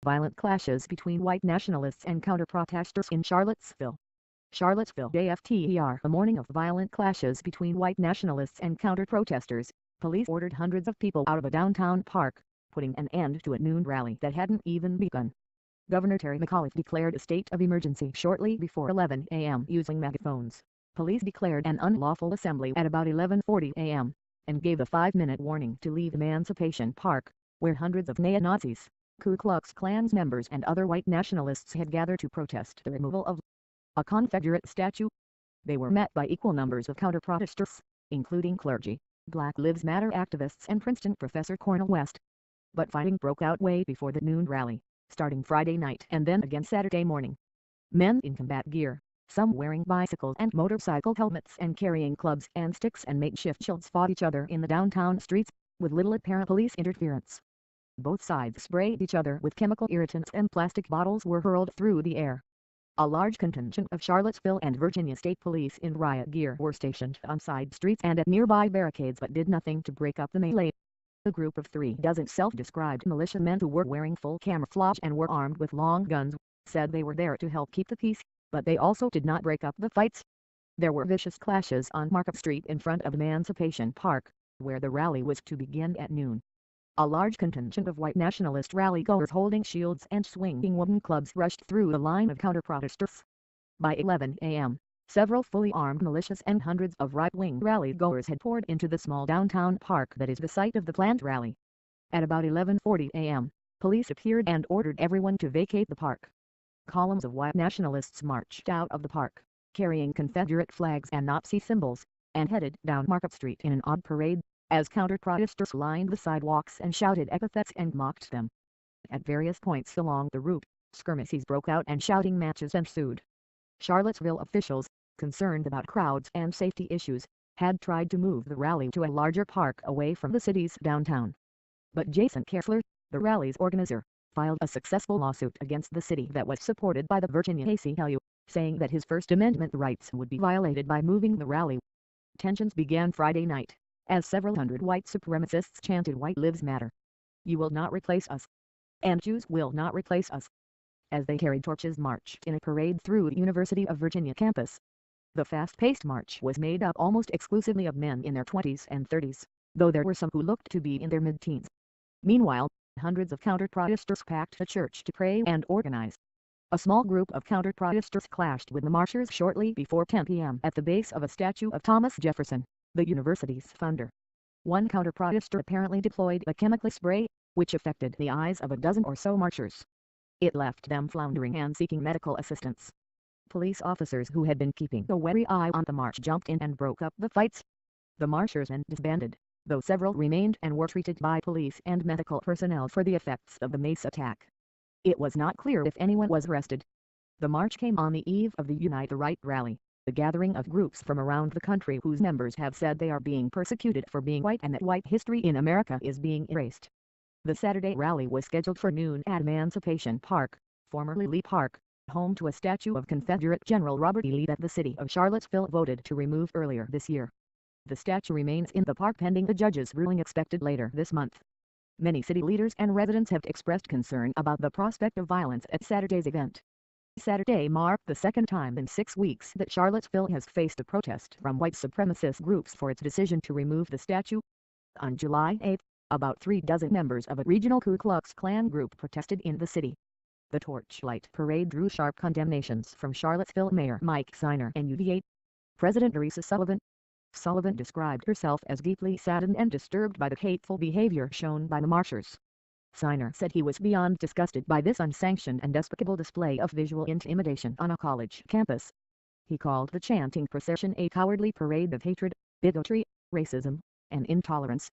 Violent clashes between white nationalists and counter-protesters in Charlottesville. Charlottesville After a morning of violent clashes between white nationalists and counter-protesters, police ordered hundreds of people out of a downtown park, putting an end to a noon rally that hadn't even begun. Governor Terry McAuliffe declared a state of emergency shortly before 11 a.m. using megaphones. Police declared an unlawful assembly at about 11:40 a.m. and gave a 5-minute warning to leave Emancipation Park, where hundreds of neoNazis, Ku Klux Klans members and other white nationalists had gathered to protest the removal of a Confederate statue. They were met by equal numbers of counter-protesters, including clergy, Black Lives Matter activists and Princeton professor Cornel West. But fighting broke out way before the noon rally, starting Friday night and then again Saturday morning. Men in combat gear, some wearing bicycle and motorcycle helmets and carrying clubs and sticks and makeshift shields, fought each other in the downtown streets, with little apparent police interference. Both sides sprayed each other with chemical irritants and plastic bottles were hurled through the air. A large contingent of Charlottesville and Virginia State Police in riot gear were stationed on side streets and at nearby barricades but did nothing to break up the melee. A group of 36 self-described militiamen who were wearing full camouflage and were armed with long guns said they were there to help keep the peace, but they also did not break up the fights. There were vicious clashes on Market Street in front of Emancipation Park, where the rally was to begin at noon. A large contingent of white nationalist rally-goers holding shields and swinging wooden clubs rushed through the line of counter-protesters. By 11 a.m., several fully armed militias and hundreds of right-wing rally-goers had poured into the small downtown park that is the site of the planned rally. At about 11:40 a.m., police appeared and ordered everyone to vacate the park. Columns of white nationalists marched out of the park, carrying Confederate flags and Nazi symbols, and headed down Market Street in an odd parade, as counter-protesters lined the sidewalks and shouted epithets and mocked them. At various points along the route, skirmishes broke out and shouting matches ensued. Charlottesville officials, concerned about crowds and safety issues, had tried to move the rally to a larger park away from the city's downtown. But Jason Kessler, the rally's organizer, filed a successful lawsuit against the city that was supported by the Virginia ACLU, saying that his First Amendment rights would be violated by moving the rally. Tensions began Friday night, as several hundred white supremacists chanted "White Lives Matter. You will not replace us. And Jews will not replace us," as they carried torches marched in a parade through the University of Virginia campus. The fast-paced march was made up almost exclusively of men in their 20s and 30s, though there were some who looked to be in their mid-teens. Meanwhile, hundreds of counter-protesters packed a church to pray and organize. A small group of counter-protesters clashed with the marchers shortly before 10 p.m. at the base of a statue of Thomas Jefferson, the university's founder. One counter-protester apparently deployed a chemical spray, which affected the eyes of a dozen or so marchers. It left them floundering and seeking medical assistance. Police officers who had been keeping a wary eye on the march jumped in and broke up the fights. The marchers then disbanded, though several remained and were treated by police and medical personnel for the effects of the mace attack. It was not clear if anyone was arrested. The march came on the eve of the Unite the Right rally, the gathering of groups from around the country whose members have said they are being persecuted for being white and that white history in America is being erased. The Saturday rally was scheduled for noon at Emancipation Park, formerly Lee Park, home to a statue of Confederate General Robert E. Lee that the city of Charlottesville voted to remove earlier this year. The statue remains in the park pending the judge's ruling expected later this month. Many city leaders and residents have expressed concern about the prospect of violence at Saturday's event. Saturday marked the second time in 6 weeks that Charlottesville has faced a protest from white supremacist groups for its decision to remove the statue. On July 8, about 36 members of a regional Ku Klux Klan group protested in the city. The Torchlight Parade drew sharp condemnations from Charlottesville Mayor Mike Siner and UVA President Teresa Sullivan. Sullivan described herself as deeply saddened and disturbed by the hateful behavior shown by the marchers. Siner said he was beyond disgusted by this unsanctioned and despicable display of visual intimidation on a college campus. He called the chanting procession a cowardly parade of hatred, bigotry, racism, and intolerance.